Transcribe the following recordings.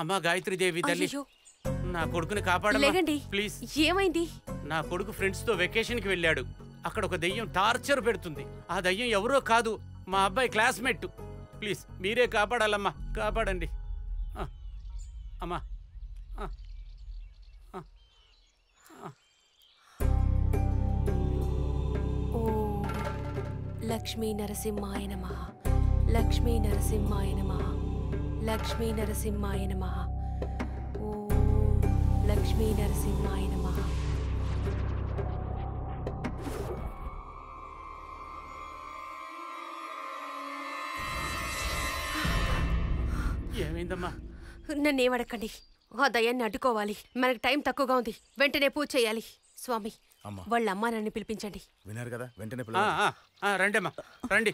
అమ్మా గాయత్రీదేవి తల్లి, నా కొడుకుని కాపాడమ్మా ప్లీజ్. ఏమైంది? నా కొడుకు ఫ్రెండ్స్ తో వెకేషన్ కి వెళ్ళాడు. అక్కడ ఒక దయ్యం టార్చర్ పెడుతుంది. ఆ దయ్యం ఎవరో కాదు, మా అబ్బాయి క్లాస్మేట్. ప్లీజ్ మీరే కాపాడాలమ్మా, కాపాడండి అమ్మా. లక్ష్మీ నరసింహాయ నమః, లక్ష్మీ నరసింహాయ నమః, లక్ష్మీ నరసింహాయ నమః. ఓం లక్ష్మీ నరసింహాయ నమః. ఏమైందమ్మా? నన్నేమడకండి, ఆ దయ్యాన్ని అడ్డుకోవాలి. మనకు టైం తక్కువగా ఉంది, వెంటనే పూజ చేయాలి. స్వామి, వాళ్ళ అమ్మా నన్ను పిలిపించండి. వినారు కదా, వెంటనే రండి అమ్మా, రండి.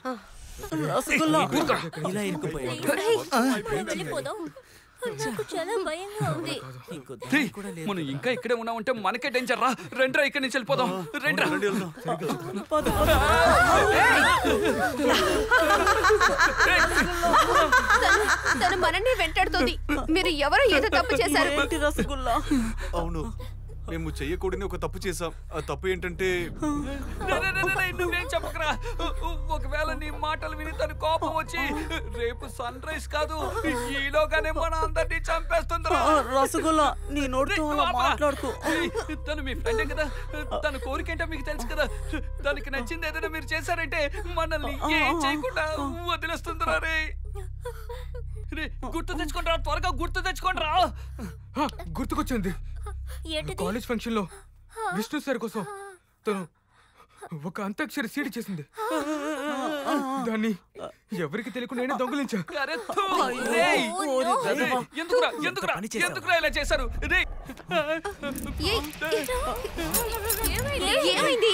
మనం ఇంకా ఇక్కడే ఉన్నామంటే మనకే డేంజర్ రా. రెండ్రా ఇక్కడి నుంచి వెళ్ళిపోదాం. రెండ్రా. తను మనల్ని వెంటాడుతోంది. మీరు ఎవరో ఏదో తప్పు చేశారు. అవును, మేము చెయ్యకూడని ఒక తప్పు చేసాం. ఆ తప్పు ఏంటంటే నువ్వేం చెప్పకరా. ఒకవేళ నీ మాటలు విని తను కోపం వచ్చి రేపు సన్ రైజ్ కాదు ఈలోగానే మన అందరినీ చంపేస్తుంది. రసగుల్లా, నీ నోటితో మాట్లాడుకో. తను మీ ఫ్రెండే కదా, తన కోరికేంటో మీకు తెలుసు కదా. తనకి నచ్చింది ఏదైనా మీరు చేశారంటే మనల్ని ఏం చేయకుండా వదిలేస్తుందిరా. రే గుర్తు తెచ్చుకుంటారా, త్వరగా గుర్తు తెచ్చుకుంటారా. గుర్తుకొచ్చింది, కాలేజ్ ఫంక్షన్ లో విష్ణు సార్ కోసం తను ఒక అంత్యాక్షరి సీడీ చేసింది. దాన్ని ఎవరికి తెలియకుండా నేనే దొంగలించా. ఎందుకురా ఇలా చేశారు? ఏమైంది?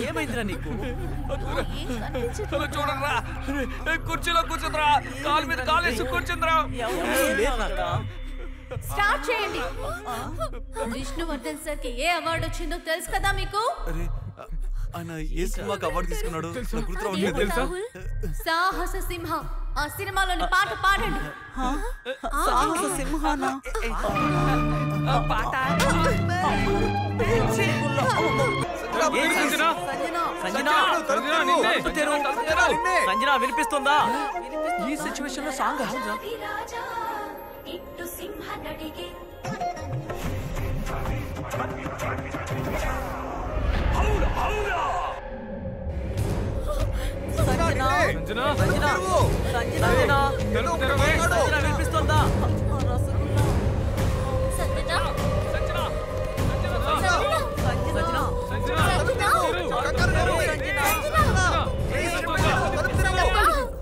ఏమైందిరా నీకు? చూడరా, కుర్చీలో కూర్చుందిరా, కాలు మీద కాలేసి కూర్చుందిరా. స్టార్ట్ చేయండి. విష్ణువర్ధన్ సార్ కి ఏ అవార్డు వచ్చిందో తెలుసు కదా మీకు? ఆయన ఏ సినిమాకి అవార్డు తీసుకున్నాడు సాహస సింహ. ఆ సినిమాలోని పాట పాడండి. సాహస సింహానా? సంజన వినిపిస్తుందా? ఈ సిచ్యువేషన్ లో సాంగ్ వినిపిస్తుందా?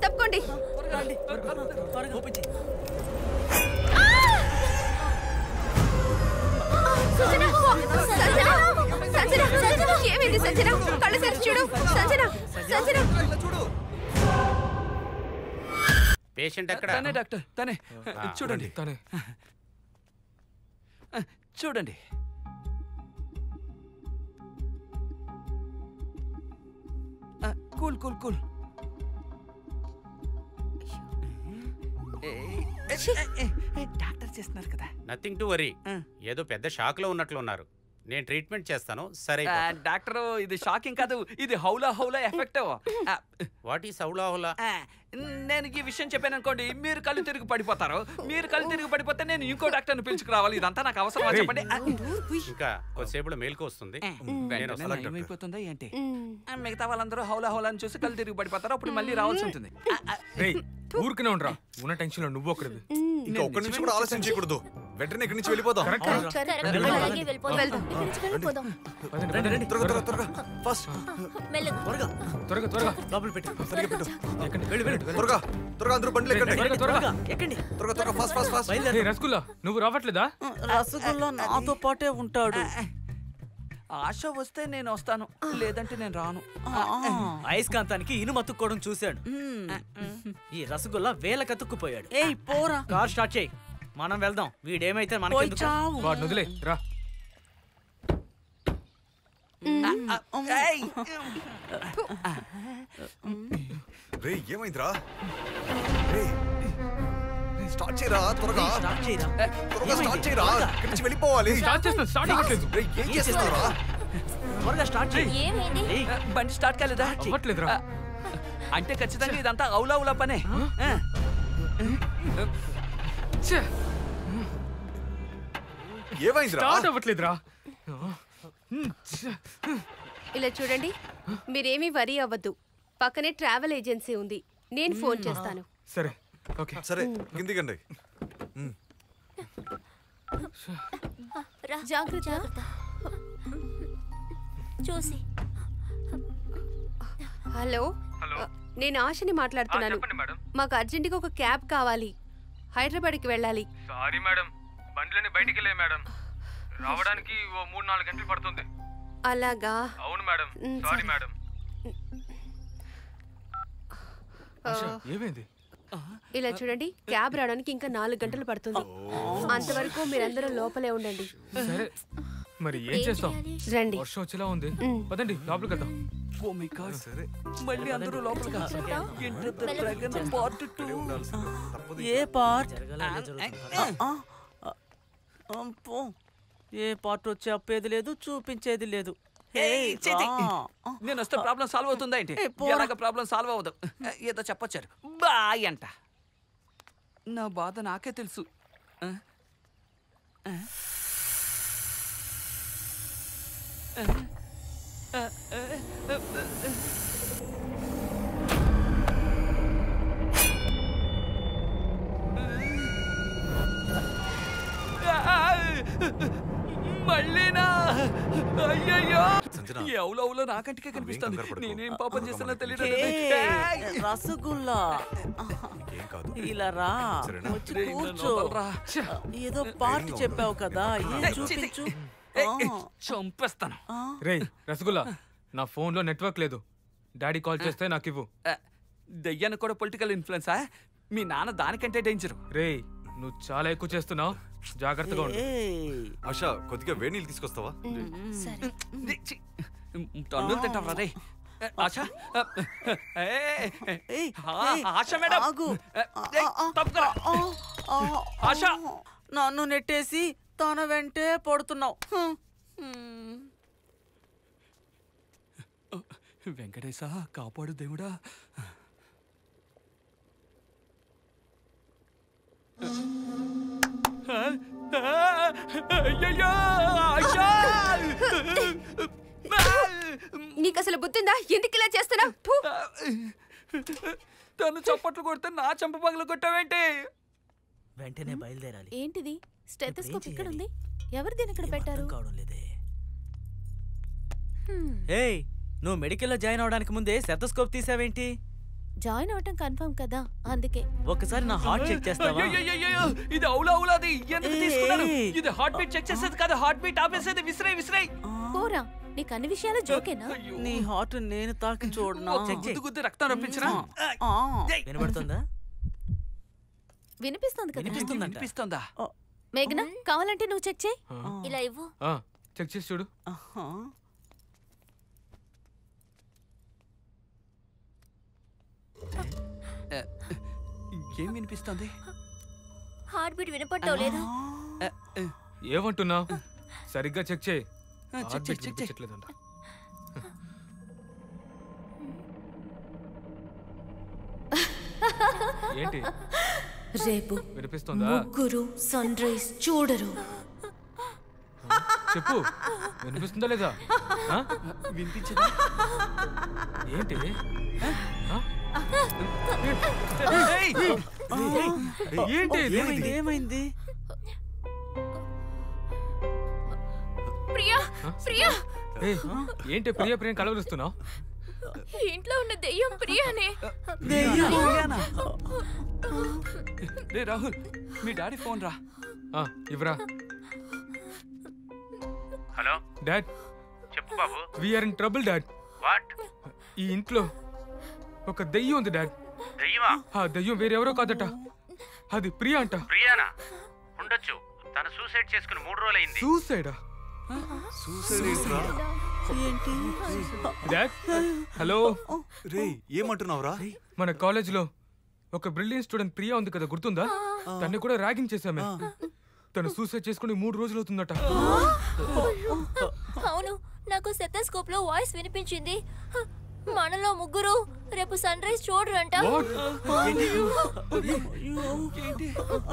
తప్పకోండి. ఏమైంది సంజన? కళ్ళు తెరిచి చూడు. సంజన, సంజన పేషెంట్ ఎక్కడ? తనే డాక్టర్, తనే. చూడండి, తనే. చూడండి. Cool cool cool. డాక్టర్ చేస్తున్నారు కదా. Nothing to worry. ఏదో పెద్ద షాక్ లో ఉన్నట్లు ఉన్నారు. నేను ట్రీట్మెంట్ చేస్తాను. సరే డాక్టర్, ఇది షాకింగ్ కాదు, ఇది హౌలా హౌలా ఎఫెక్ట్. వాట్ ఈస్ హౌలా హౌలా? నేను ఈ విషయం చెప్పాను అనుకోండి, మీరు కళ్ళు తిరిగి పడిపోతారు. మీరు కళ్ళు తిరిగి పడిపోతే నేను ఇంకో డాక్టర్ని పిలుచుకురావాలి. ఇదంతా నాకు అవసరమా చెప్పండి? ఇంకా కొద్దిసేపులో మేలుకు వస్తుంది. అయిపోతుందా ఏంటి? మిగతా వాళ్ళందరూ హౌలా హౌలా అని చూసి కళ్ళు తిరిగి పడిపోతారు. అప్పుడు మళ్ళీ రావాల్సి ఉంటుంది. ఊరికనే ఉండరా, ఉన్న టెన్షన్ లో నువ్వు ఒకటి. ఇంకా ఒక్క నిమిషం కూడా ఆలస్యం చేయకూడదు. వెంటనే ఇక్కడి నుంచి వెళ్ళిపోదాం. త్వరగా ఫాస్ట్ త్వరగా లోపల పెట్టి త్వరగా అందరూ బండ్లు ఎక్కండి. ఎక్కండి త్వరగా ఫాస్ట్ రసగుల్లా నువ్వు రావట్లేదా? రసగుల్లా నాతో పాటే ఉంటాడు. ఆశ వస్తే నేను వస్తాను, లేదంటే నేను రాను. అయస్కాంతానికి ఇనుము అతుక్కోవడం చూశాడు. ఈ రసగుల్లా వేలకు అతుక్కుపోయాడు. ఏయ్ పోరా, కార్ స్టార్ట్ చేయి, మనం వెళ్దాం. వీడేమైతే మనకెందుకు? వాడిని వదిలే రా. రే ఏమైందిరా? స్టార్ట్ చేయరా, త్వరగా స్టార్ట్ చేయరా. ఇక్కడి నుంచి వెళ్ళిపోవాలి. స్టార్ట్ అవ్వట్లేదు. ఏం చేస్తున్నారా? త్వరగా స్టార్ట్ చేయి. బండి స్టార్ట్ కాలేదా? అవ్వట్లేదురా. అంటే ఖచ్చితంగా ఇదంతా అవులా పనే. ఏమైందిరా? స్టార్ట్ అవ్వట్లేదురా. ఇలా చూడండి, మీరేమీ వరీ అవ్వద్దు. పక్కనే ట్రావెల్ ఏజెన్సీ ఉంది, నేను ఫోన్ చేస్తాను. సరే ఓకే. సరే కిందికండి. జాగ్రత్త చూసి. హలో, నేను ఆశని మాట్లాడుతున్నాను. మాకు అర్జెంటుగా ఒక క్యాబ్ కావాలి, హైదరాబాద్కి వెళ్ళాలి. సారీ మేడం, బండ్లని బయటికి వెళ్ళే మేడం, రావడానికి ఓ 3-4 గంటలు పడుతుంది. అలాగా? అవును మేడం, సారీ మేడం. ఏమైంది? ఇలా చూడండి, క్యాబ్ రావడానికి ఇంకా 4 గంటలు పడుతుంది. అంతవరకు మీరందరూ లోపలే ఉండండి. సరే మరి ఏం చేస్తాం? రండి. వర్షం వచ్చేలా ఉంది, పదండి లోపలికి వెళ్దాం. ఓ మై గాడ్, సరే మళ్ళీ అందరూ లోపలికి పార్ట్ 2. ఏ పార్ట్? ఏ పార్ట్ వచ్చి అప్పేది లేదు, చూపించేది లేదు. నేను వస్తే ప్రాబ్లం సాల్వ్ అవుతుందా ఏంటి? ఎలాగ ప్రాబ్లం సాల్వ్ అవ్వదు. ఏదో చెప్పొచ్చారు బాయ్ అంట. నా బాధ నాకే తెలుసు. మళ్ళీనా? అయ్యయ్యో, ఎవలో నాకంటికే కనిపిస్తుంది. నేనేం పాపం చేస్తున్నా తెలియదు. రసగుల్లా ఇలా రా, వచ్చి కూర్చో. ఏదో పార్ట్ చెప్పావు కదా, చూపించు. చంపేస్తాను. రే రసగుల్లా, నా ఫోన్ లో నెట్వర్క్ లేదు, డాడీ కాల్ చేస్తే నాకు ఇవ్వు. దయ్యానికి కూడా పొలిటికల్ ఇన్ఫ్లుయెన్సా? మీ నాన్న దానికంటే డేంజర్. రే నువ్వు చాలా ఎక్కువ చేస్తున్నావు, జాగ్రత్తగా ఉండు. ఆశ కొద్దిగా వేడి నీళ్ళు తీసుకొస్తావా? తన్నులు తింటావరా రే? ఆశ, ఆశ మేడం, ఆశ, నన్ను నెట్టేసి తన వెంటే పడుతున్నావు. వెంకటేశ కాపాడు దేవుడా. నీకు అసలు బుద్ధిందా? ఎందుకు ఇలా చేస్తున్నావు? తను చప్పట్లు కొడితే నా చంప పగలు కొట్టావేంటి? వెంటనే బయలుదేరాలి. ఏంటిది? స్టెథోస్కోప్ ఇక్కడ ఉంది, ఎవరు దీని ఇక్కడ పెట్టారు? ఏయ్, నువ్వు మెడికల్లో జాయిన్ అవడానికి ముందే స్టెథోస్కోప్ తీసావేంటి? జాయిన్ అవటం కన్ఫర్మ్ కదా, అందుకే. ఒకసారి నా హార్ట్ చెక్ చేస్తావా? ఇది అవులాది ఎందుకు తీసుకున్నాను? ఇది హార్ట్ బీట్ చెక్ చేసేది కాదు, హార్ట్ బీట్ ఆపేసేది. విసిరాయి. పోరా, నీకు అన్ని విషయాలు జోకేనా? నీ హార్ట్ నేను తాకి చూడనా? గుద్దు రక్తం రప్పించరా? వినబడుతుందా? వినిపిస్తుందా? మేఘనా, కావాలంటే నువ్వు చెక్ చేయి. ఇలా ఇవ్వు. చెక్ చేసి చూడు. ఏం వినిపిస్తుంది? హార్ట్ బీట్ వినపడటం లేదా? ఏమంటున్నావు? సరిగ్గా చెక్ చేయి. ఏంటి రేపు వినిపిస్తుందా? ముగ్గురు సన్ రైజ్ చూడరు. చెప్పు, వినిపిస్తుందా లేదా? వినిపించదా? ఏంటి? ఏంటి? ఏమైంది? ప్రియా ఏంటి ప్రియా ప్రియ కలవరుస్తున్నావు? ఇంట్లో ఉన్న దెయ్యం ప్రియానే. రే రాహుల్, మీ డాడీ ఫోన్ రా. ఇవ్వరా. హలో డాడ్, చెప్పు బాబు. We're in trouble dad. What? ఈ ఇంట్లో ఒక దెయ్యం ఉంది డాడ్. దెయ్యమా? ఆ దెయ్యం వేరెవరో కాదట, అది ప్రియా అంట. ప్రియానా? ఉండొచ్చు, తను సూసైడ్ చేసుకుని 3 రోజులైంది. సూసైడా? Dad hello. రే ఏమంటున్నావురా? మన కాలేజ్ లో ఒక బ్రిలియంట్ స్టూడెంట్ ప్రియా ఉంది కదా, గుర్తుందా? తన్ని కూడా ర్యాగింగ్ చేశామే. తను సూసైడ్ చేసుకుని 3 రోజులు అవుతుందట. అవును, నాకు సెటోస్కోప్ లో వాయిస్ వినిపించింది. మనలో ముగ్గురు రేపు సన్ రైజ్ చూడరంట.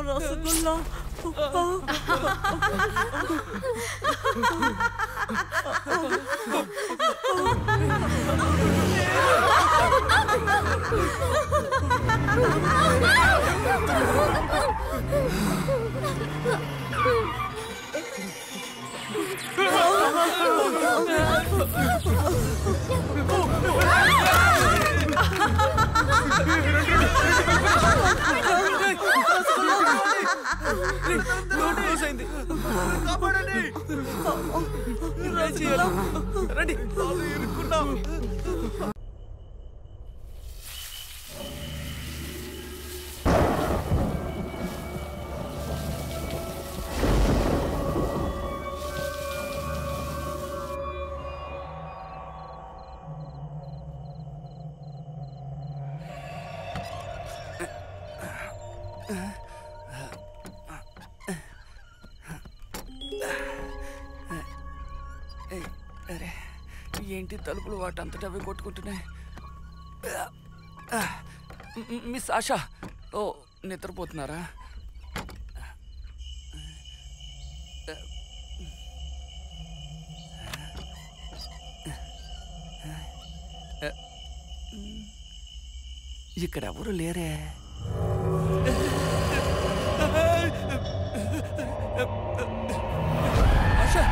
రసగుల్లా. రండి. ఏంటి తలుపులు వాటంతటా అవి కొట్టుకుంటున్నాయి? మిస్ ఆశా, ఓ నిద్రపోతున్నారా? ఇక్కడ ఎవరు లేరే. ఆశా,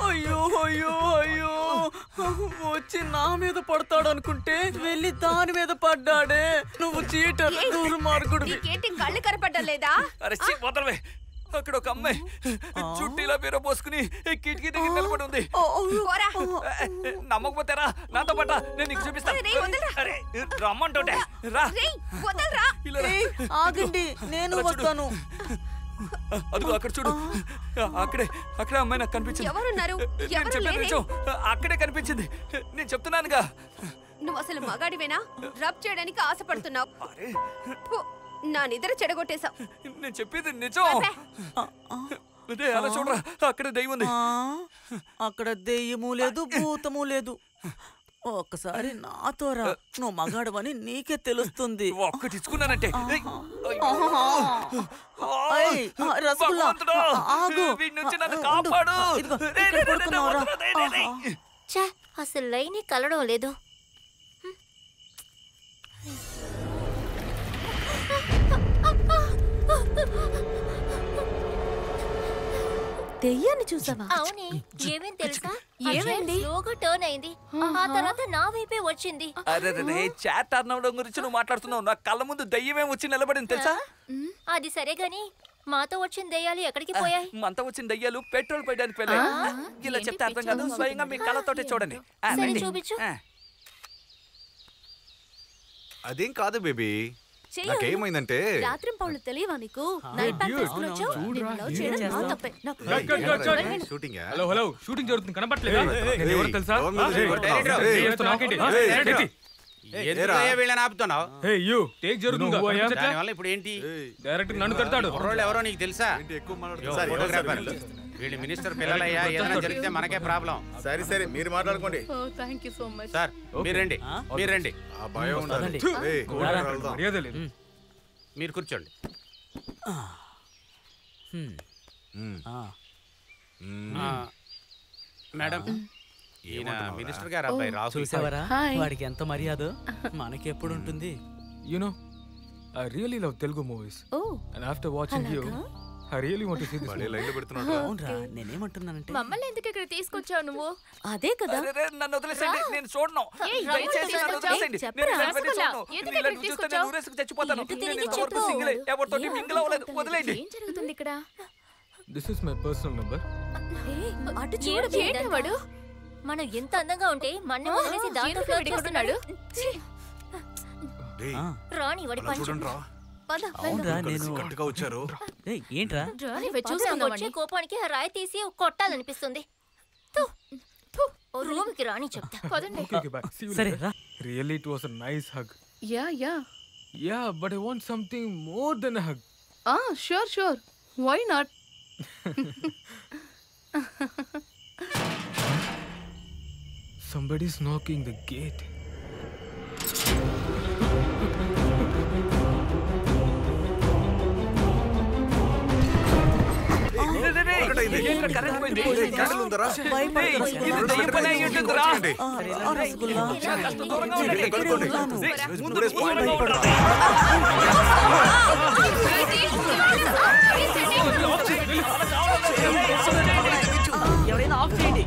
అయ్యో అయ్యో అయ్యో, వచ్చి నా మీద పడతాడు అనుకుంటే వెళ్ళి దాని మీద పడ్డాడే. నువ్వు చీటర్, దుర్మార్గుడు. నీకేంటి కళ్ళు కనపడ్డలేదా? అరే వదలవే. అక్కడ ఒక అమ్మాయి చుట్టీలా బీర పోసుకుని కిటికీ దగ్గర నిలబడి ఉంది. నమ్మకపోతారా? నాతో పట్ట, నేను నీకు చూపిస్తాను. అరే రమ్మంటుంటే రా. ఆగండి, నేను వస్తాను. అదిగో అక్కడ చూడు, అక్కడే అమ్మాయి నాకు కనిపించింది. నేను చెప్పేది నిజం, అక్కడే కనిపించింది. నేను చెప్తున్నానుగా. నువ్వు అసలు మగాడివేనా? రబ్ చేయడానికి ఆశపడుతున్నావు. నా నిద్ర చెడగొట్టేశావు. నేను చెప్పేది నిజం. అలా చూడరా, అక్కడ దెయ్యం ఉంది. అక్కడ దెయ్యము లేదు, భూతము లేదు. ఒక్కసారి నాతో రా, నువ్వు మగాడవని నీకే తెలుస్తుంది. ఒక్కటి ఇచ్చుకున్నానంటే అసలు లైన్ కలడం లేదు. దెయ్యాన్ని చూసావా? అవునే, ఏమేం తెలుసా? ఏమైంది? స్లోగా టర్న్ అయింది, ఆ తర్వాత నా వైపే వచ్చింది. అరే చాట్ టర్న్ అవడం గురించి నువ్వు మాట్లాడుతున్నావు. నా కళ్ళ ముందు దెయ్యమే వచ్చి నిలబడింది తెలుసా? అది సరే గాని మాతో వచ్చిన దెయ్యాలు ఎక్కడికి పోయాయి? మనతో వచ్చిన దెయ్యాలు పెట్రోల్ పోయడానికి వెళ్ళాయి. ఇలా చెప్తే అర్థం కాదు, స్వయంగా మీ కళ్ళతోటే చూడండి. చూపించు. అదేం కాదు బేబీ, నాకేమైందంటే రాత్రి పౌళ్ళు తెలియవా నీకు? షూటింగ్. హలో హలో, షూటింగ్ జరుగుతుంది, కనపట్లేదా? ఎవరు తెలుసా? వీళ్ళని ఆపుతున్నావు? టేక్ జరుగుతుంది. దానివల్ల ఇప్పుడు ఏంటి? డైరెక్టర్ నన్ను తిడతాడు. ఎవరో నీకు తెలుసా? ఫోటోగ్రాఫర్. వీళ్ళు మినిస్టర్ పిల్లలయ్యా, ఏదైనా జరిగితే మనకే ప్రాబ్లం. సరే మీరు మాట్లాడుకోండి. సార్ మీరు రండి, మీరు రండి. మీరు కూర్చోండి. మేడం, ఈయన మినిస్టర్ గారు అబ్బాయి రాహుల్. చూసావరా వాడికి ఎంత మర్యాద మనకి ఎప్పుడు ఉంటుంది. You know, I really love Telugu movies. And after watching you, I really want to see this movie. లైన్లో పెడుతున్నాడు. అవునరా, నేనేమంటున్నానంటే మమ్మల్ని ఎందుకు ఇక్కడ తీసుకొచ్చావు నువ్వు? అదే కదా. నన్ను వదిలేసండి, నేను చూడను. దయచేసి నన్ను వదిలేసండి. నేను ఇలాంటివన్నీ చూడను. నేను ఇలాంటి చూస్తే నేను ఊరేసుకు చచ్చిపోతాను. నేను ఇంతవరకు సింగిల్ ఎవరితోటి మింగిల్ అవ్వలేదు. వదిలేయండి. ఏం జరుగుతుంది ఇక్కడ? This is my personal number. అటు చూడు. మనం ఎంత అందంగా ఉంటే మన్ని వదిలేసి దాంతో ఫ్లోట్ చేస్తున్నాడు. రాణి వాడి చూడండి రా, అవునరా నేను కట్టుగా వచ్చారు. ఏంట్రా వచ్చే కోపానికి ఆ రాయి తీసి కొట్టాలనిపిస్తుంది. రూమ్కి రాణి చెప్తా. Okay, bye. See you సరే later. రా. Really, it was a nice hug. Yeah. Yeah, but I want something more than a hug. Sure. Why not? Somebody's knocking the gate. Current పోయింది. క్యాండిల్ ఉందరా? దయ్యం పని అయి ఉంటుందిరా. ఎవరైనా ఆఫ్ చేయండి.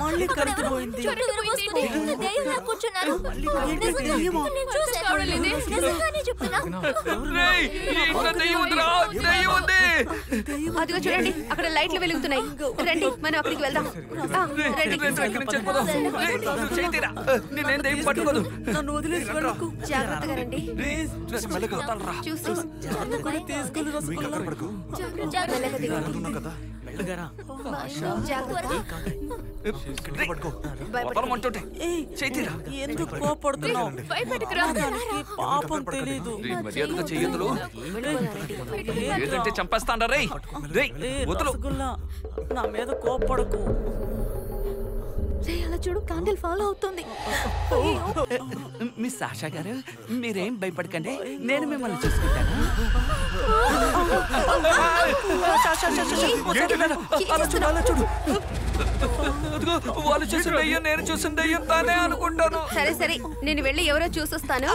మళ్ళీ కరెంట్ పోయింది. కూర్చున్నారు. అదిగో చూడండి, అక్కడ లైట్లు వెలుగుతున్నాయి. రండి, మనం అక్కడికి వెళ్దాం. నేనేం దయ్యం పట్టుకోదు. నన్ను వదిలేసి వెళ్ళకు. జాగ్రత్తగా రండి. చూసి మెల్లగా దిగండి. మెల్లగారా. వదలమంటుంటే చేతిరా. ఎందుకు కోపడుతున్నావు? పాపం తెలీదు. మర్యాదగా చెయ్యదులు. ఏదంటే చంపేస్తాండా రే. వదలు. నా మీద కోపడకు. అలా చూడు, క్యాండిల్ ఫాలో అవుతుంది. మిస్ ఆశా గారు, మీరేం భయపడకండి, నేను మిమ్మల్ని చూసుకుంటాను. చూడు, వాళ్ళు చూసిన దయ్యం నేను చూసిన దయ్యం తానే అనుకుంటాను. సరే, నేను వెళ్ళి ఎవరో చూసొస్తాను.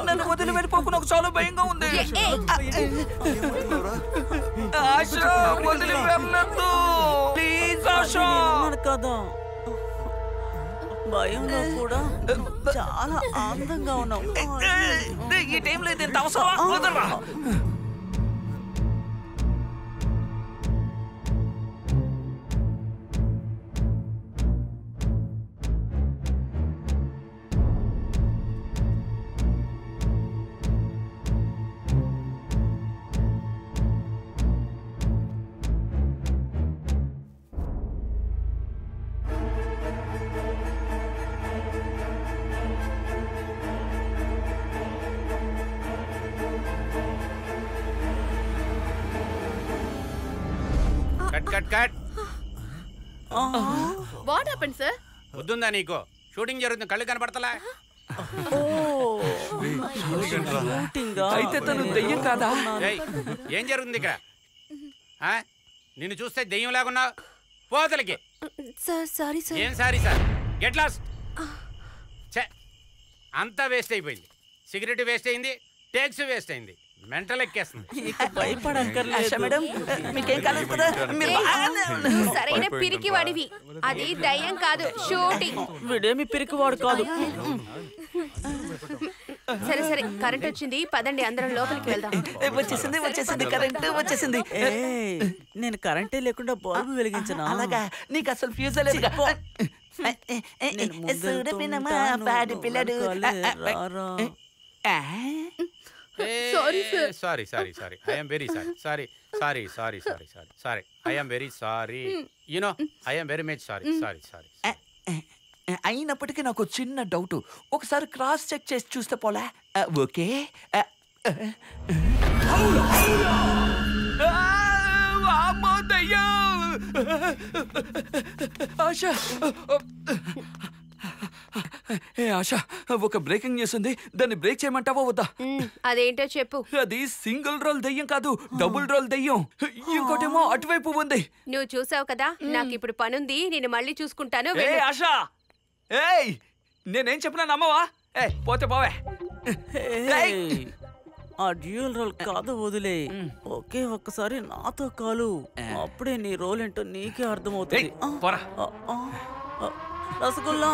నన్ను వదిలి వెళ్ళిపోకు, నాకు చాలా భయంగా ఉంది. ఆశా, వదిలి వెళ్ళొద్దు ప్లీజ్ ఆశా. కదా భయంలో కూడా చాలా ఆనందంగా ఉన్నావు. ఈ టైంలో ఇది అవసరమా? వదలరా. కట్. What happened, sir? వద్దుందా నీకు? షూటింగ్ జరుగుతుంది, కళ్ళు కనపడతలా? అయితే తను దెయ్యం కాదా? ఏం జరుగుతుంది ఇక్కడ? నిన్ను చూస్తే దెయ్యం లాగున్నావు. పోతలకి. Sorry sir. ఏం సారీ సార్? Get lost. అంతా వేస్ట్ అయిపోయింది. సిగరెట్ వేస్ట్ అయింది, టేక్స్ వేస్ట్ అయింది, మెంటల్ ఎక్కేస్తుంది. సరైన పిరికి వాడివి. అది దయ్యం కాదు, షూటింగ్. వీడేమి పిరికివాడు కాదు. సరే, కరెంట్ వచ్చింది, పదండి అందరం లోపలికి వెళ్దాం. వచ్చేసింది కరెంట్ వచ్చేసింది. నేను కరెంటే లేకుండా బల్బు వెలిగించను. అలాగా, నీకు అసలు ఫ్యూజ్ లేదు. Sorry. I am very sorry. Sorry. I am very sorry. You know, I am very much sorry. Sorry. అయినప్పటికీ నాకు చిన్న డౌట్, ఒకసారి క్రాస్ చెక్ చేసి చూస్తే పోలే? ఓకే. ఆశా, ఏ ఆశ, ఒక బ్రేకింగ్ న్యూస్ ఉంది, దాన్ని బ్రేక్ చేయమంటావా వద్దా? అదేంటో చెప్పు. అది సింగిల్ రోల్ దెయ్యం కాదు, డబుల్ రోల్ దెయ్యం. ఇంకోటేమో అటువైపు ఉంది. నువ్వు చూసావు కదా, నాకు ఇప్పుడు పనుంది, నేను మళ్ళీ చూసుకుంటాను. ఏ ఆశ, ఏయ్ నేనేం చెప్పినా నమ్మవా? ఏ పోతే పోవే. ఆ డ్యూయల్ రోల్ కాదు, వదిలే. ఒకే ఒక్కసారి నాతో కాలు, అప్పుడే నీ రోల్ ఏంటో నీకే అర్థమవుతుంది. రసగుల్లా,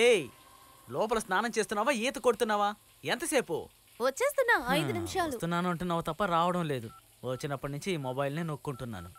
ఏయ్ లోపల స్నానం చేస్తున్నావా, ఈత కొడుతున్నావా? ఎంతసేపు? వచ్చేస్తున్నా, 5 నిమిషాలు. వస్తున్నాను అంటున్నావు తప్ప రావడం లేదు. వచ్చినప్పటి నుంచి ఈ మొబైల్నే నొక్కుంటున్నాను.